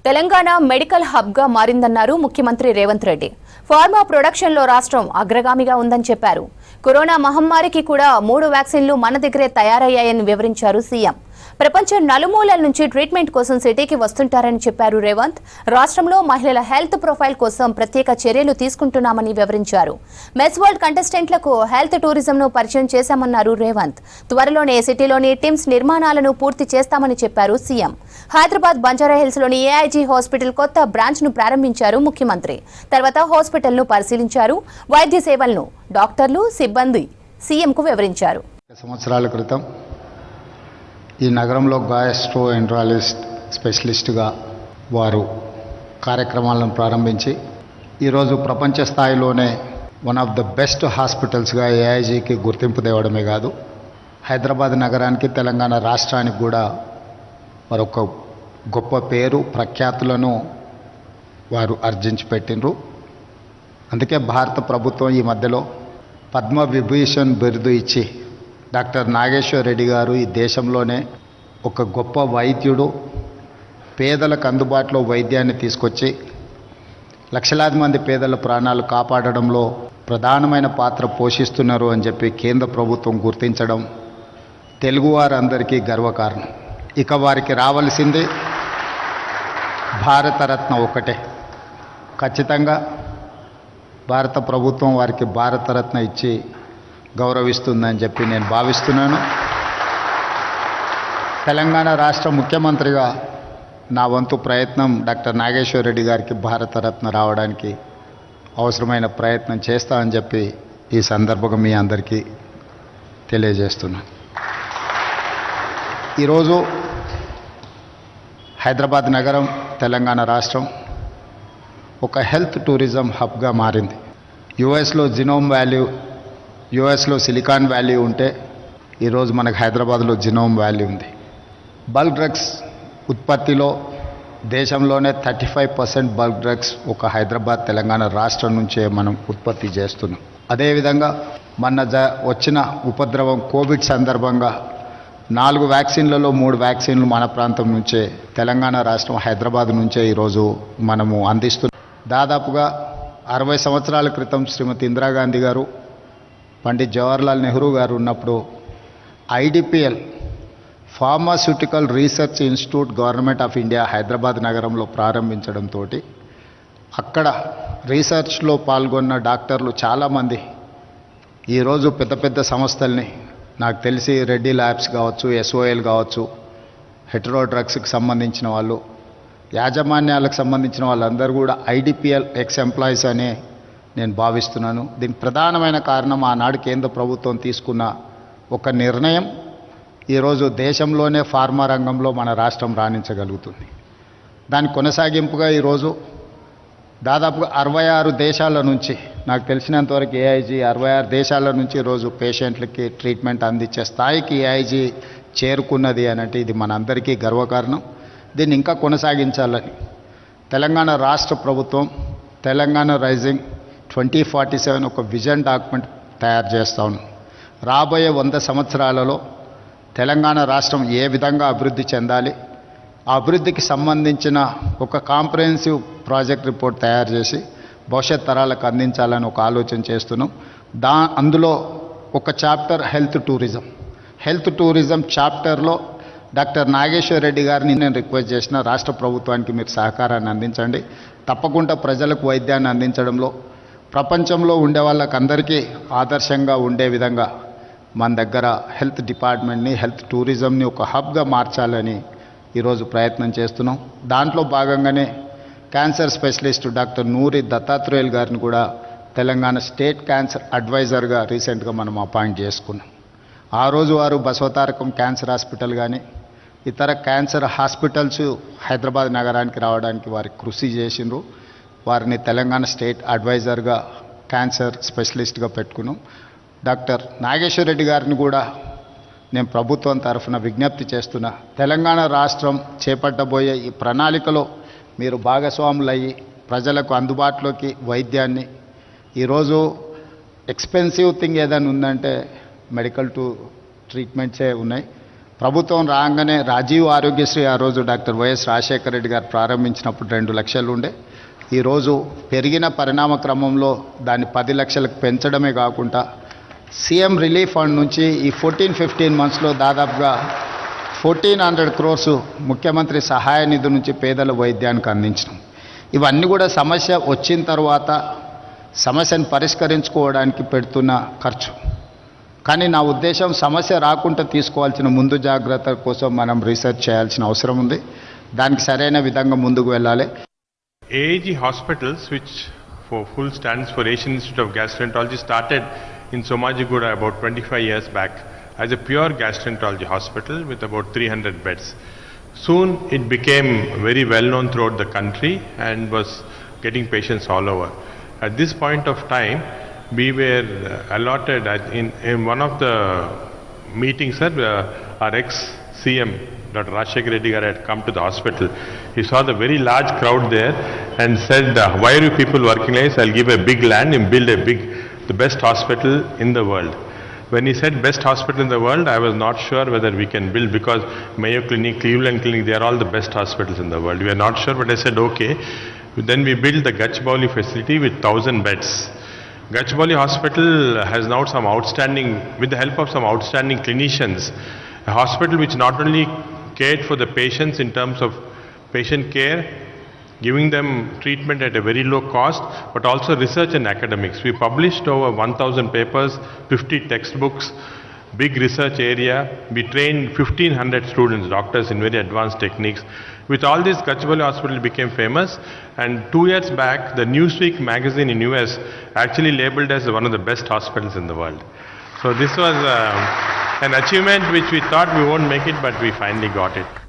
Telangana medical hub గా మారిందన్నారు ముఖ్యమంత్రి Revanth Reddy. Pharma production లో రాష్ట్రం అగ్రగామిగా ఉందని చెప్పారు. కరోనా మహమ్మారికి కూడా 3 వ్యాక్సిన్లు మన దగ్గరే తయారయ్యాయని వివరించారు సీఎం. ప్రపంచం నలుమూలల నుంచి ట్రీట్మెంట్ కోసం సిటీకి వస్తుంటారని చెప్పారు రేవంత్. రాష్ట్రంలో మహిళల హెల్త్ ప్రొఫైల్ కోసం ప్రత్యేక చర్యలు తీసుకుంటున్నామని వివరించారు. మెస్ వరల్డ్ కంటెస్టెంట్లకు హెల్త్ టూరిజంను పరిచయం చేశామన్నారు రేవంత్. త్వరలోనే సిటీలోని టిమ్స్ నిర్మాణాలను పూర్తి చేస్తామని చెప్పారు సీఎం. హైదరాబాద్ బంజారాహిల్స్ లోని ఏఐజీ హాస్పిటల్ కొత్త బ్రాంచ్ ను ప్రారంభించారు ముఖ్యమంత్రి. తర్వాత హాస్పిటల్ ను పరిశీలించారు. వైద్య సేవలను డాక్టర్లు, సిబ్బంది సీఎంకు వివరించారు. సంవత్సరాల క్రితం ఈ నగరంలో గ్యాస్ట్రోఎంట్రాలజిస్ట్ స్పెషలిస్ట్గా వారు కార్యక్రమాలను ప్రారంభించి ఈరోజు ప్రపంచ స్థాయిలోనే వన్ ఆఫ్ ద బెస్ట్ హాస్పిటల్స్గా ఏఐజీకి గుర్తింపు తేవడమే కాదు, హైదరాబాద్ నగరానికి, తెలంగాణ రాష్ట్రానికి కూడా మరొక గొప్ప పేరు ప్రఖ్యాతులను వారు ఆర్జించి పెట్టినరు. అందుకే భారత ప్రభుత్వం ఈ మధ్యలో పద్మవిభూషణ్ బిరుదు ఇచ్చి డాక్టర్ నాగేశ్వర్ రెడ్డి గారు ఈ దేశంలోనే ఒక గొప్ప వైద్యుడు, పేదలకు అందుబాటులో వైద్యాన్ని తీసుకొచ్చి లక్షలాది మంది పేదల ప్రాణాలు కాపాడడంలో ప్రధానమైన పాత్ర పోషిస్తున్నారు అని చెప్పి కేంద్ర ప్రభుత్వం గుర్తించడం తెలుగువారందరికీ గర్వకారణం. ఇక వారికి రావాల్సింది భారతరత్న ఒకటే. ఖచ్చితంగా భారత ప్రభుత్వం వారికి భారతరత్న ఇచ్చి గౌరవిస్తుందని చెప్పి నేను భావిస్తున్నాను. తెలంగాణ రాష్ట్ర ముఖ్యమంత్రిగా నా వంతు ప్రయత్నం డాక్టర్ నాగేశ్వర్ రెడ్డి గారికి భారతరత్న రావడానికి అవసరమైన ప్రయత్నం చేస్తా అని చెప్పి ఈ సందర్భంగా మీ అందరికీ తెలియజేస్తున్నాను. ఈరోజు హైదరాబాద్ నగరం, తెలంగాణ రాష్ట్రం ఒక హెల్త్ టూరిజం హబ్గా మారింది. యుఎస్లో జినోమ్ వ్యాల్యూ, యుఎస్లో సిలికాన్ వ్యాలీ ఉంటే ఈరోజు మనకు హైదరాబాద్లో జినోమ్ వ్యాలీ ఉంది. బల్క్ డ్రగ్స్ ఉత్పత్తిలో దేశంలోనే 35% బల్క్ డ్రగ్స్ ఒక హైదరాబాద్, తెలంగాణ రాష్ట్రం నుంచే మనం ఉత్పత్తి చేస్తున్నాం. అదేవిధంగా వచ్చిన ఉపద్రవం కోవిడ్ సందర్భంగా 4 వ్యాక్సిన్లలో 3 వ్యాక్సిన్లు మన ప్రాంతం నుంచే, తెలంగాణ రాష్ట్రం హైదరాబాద్ నుంచే ఈరోజు మనము అందిస్తున్నాం. దాదాపుగా 60 సంవత్సరాల క్రితం శ్రీమతి ఇందిరాగాంధీ గారు, పండిత్ జవహర్లాల్ నెహ్రూ గారు ఉన్నప్పుడు IDPL pharmaceutical research institute government of India Hyderabad నగరంలో ప్రారంభించడంతో అక్కడ రీసెర్చ్లో పాల్గొన్న డాక్టర్లు చాలామంది ఈరోజు పెద్ద పెద్ద సంస్థల్ని, నాకు తెలిసి రెడ్డి ల్యాబ్స్ కావచ్చు, ఎస్ఓఎల్ కావచ్చు, హెటరో డ్రగ్స్కి సంబంధించిన వాళ్ళు, యాజమాన్యాలకు సంబంధించిన వాళ్ళందరూ కూడా ఐడిపిఎల్ ఎక్స్ ఎంప్లాయీస్ అనే నేను భావిస్తున్నాను. దీనికి ప్రధానమైన కారణం ఆనాడు కేంద్ర ప్రభుత్వం తీసుకున్న ఒక నిర్ణయం ఈరోజు దేశంలోనే ఫార్మా రంగంలో మన రాష్ట్రం రాణించగలుగుతుంది. దాని కొనసాగింపుగా ఈరోజు దాదాపుగా 66 దేశాల నుంచి, నాకు తెలిసినంతవరకు ఏఐజీ 66 దేశాల నుంచి ఈరోజు పేషెంట్లకి ట్రీట్మెంట్ అందించే స్థాయికి ఏఐజీ చేరుకున్నది అని అంటే ఇది మనందరికీ గర్వకారణం. దీన్ని ఇంకా కొనసాగించాలని తెలంగాణ రాష్ట్ర ప్రభుత్వం తెలంగాణ రైజింగ్ 2047 ఒక విజన్ డాక్యుమెంట్ తయారు చేస్తా ఉన్నాం. రాబోయే 100 సంవత్సరాలలో తెలంగాణ రాష్ట్రం ఏ విధంగా అభివృద్ధి చెందాలి, ఆ అభివృద్ధికి సంబంధించిన ఒక కాంప్రహెన్సివ్ ప్రాజెక్ట్ రిపోర్ట్ తయారు చేసి భవిష్యత్ తరాలకు అందించాలని ఒక ఆలోచన చేస్తున్నాం. అందులో ఒక చాప్టర్ హెల్త్ టూరిజం చాప్టర్లో డాక్టర్ నాగేశ్వర్ రెడ్డి గారిని నేను రిక్వెస్ట్ చేసిన, రాష్ట్ర ప్రభుత్వానికి మీరు సహకారాన్ని అందించండి. తప్పకుండా ప్రజలకు వైద్యాన్ని అందించడంలో ప్రపంచంలో ఉండే వాళ్ళకందరికీ ఆదర్శంగా ఉండే విధంగా మన దగ్గర హెల్త్ డిపార్ట్మెంట్ని, హెల్త్ టూరిజంని ఒక హబ్గా మార్చాలని ఈరోజు ప్రయత్నం చేస్తున్నాం. దాంట్లో భాగంగానే క్యాన్సర్ స్పెషలిస్ట్ డాక్టర్ నూరి దత్తాత్రేయులు గారిని కూడా తెలంగాణ స్టేట్ క్యాన్సర్ అడ్వైజర్గా రీసెంట్గా మనం అపాయింట్ చేసుకున్నాం. ఆ రోజు వారు బసవతారకం క్యాన్సర్ హాస్పిటల్ కానీ ఇతర క్యాన్సర్ హాస్పిటల్స్ హైదరాబాద్ నగరానికి రావడానికి వారి కృషి చేసిండ్రు. వారిని తెలంగాణ స్టేట్ అడ్వైజర్గా, క్యాన్సర్ స్పెషలిస్ట్గా పెట్టుకున్నాం. డాక్టర్ నాగేశ్వర్ రెడ్డి గారిని కూడా నేను ప్రభుత్వం తరఫున విజ్ఞప్తి చేస్తున్నా, తెలంగాణ రాష్ట్రం చేపట్టబోయే ఈ ప్రణాళికలో మీరు భాగస్వాములయ్యి ప్రజలకు అందుబాటులోకి వైద్యాన్ని, ఈరోజు ఎక్స్పెన్సివ్ థింగ్ ఏదైనా ఉందంటే మెడికల్ ట్రీట్మెంట్సే ఉన్నాయి. ప్రభుత్వం రాగానే రాజీవ్ ఆరోగ్యశ్రీ ఆ రోజు డాక్టర్ వైఎస్ రాజశేఖర రెడ్డి గారు ప్రారంభించినప్పుడు 2 లక్షలు ఉండే. ఈరోజు పెరిగిన పరిణామ క్రమంలో దాన్ని 10 లక్షలకు పెంచడమే కాకుండా సీఎం రిలీఫ్ ఫండ్ నుంచి ఈ 14-15 మంత్స్లో దాదాపుగా 1400 crores ముఖ్యమంత్రి సహాయ నిధి నుంచి పేదల వైద్యానికి అందించడం. ఇవన్నీ కూడా సమస్య వచ్చిన తర్వాత సమస్యను పరిష్కరించుకోవడానికి పెడుతున్న ఖర్చు. కానీ నా ఉద్దేశం సమస్య రాకుండా తీసుకోవాల్సిన ముందు జాగ్రత్త కోసం మనం రీసెర్చ్ చేయాల్సిన అవసరం ఉంది. దానికి సరైన విధంగా ముందుకు వెళ్ళాలి. AAG hospitals, which for full stands for Asian Institute of Gastroenterology, started in Somajiguda about 25 years back as a pure gastroenterology hospital with about 300 beds. Soon it became very well known throughout the country and was getting patients all over. At this point of time, we were allotted in one of the meetings, sir, our ex-CM, Dr. Rajshekar Reddy Garu had come to the hospital. He saw the very large crowd there and said, why are you people working like this? I'll give a big land and build the best hospital in the world. When he said best hospital in the world, I was not sure whether we can build, because Mayo Clinic, Cleveland Clinic, they are all the best hospitals in the world. We are not sure, but I said okay. Then we built the Gachibowli facility with 1,000 beds. Gachibowli Hospital has now some outstanding, with the help of some outstanding clinicians, a hospital which not only cared for the patients in terms of patient care, giving them treatment at a very low cost, but also research and academics. We published over 1,000 papers, 50 textbooks, big research area. We trained 1,500 students, doctors in very advanced techniques. With all this, Gachibowli Hospital became famous, and 2 years back, the Newsweek magazine in US actually labeled as one of the best hospitals in the world. So this was an achievement which we thought we won't make it, but we finally got it.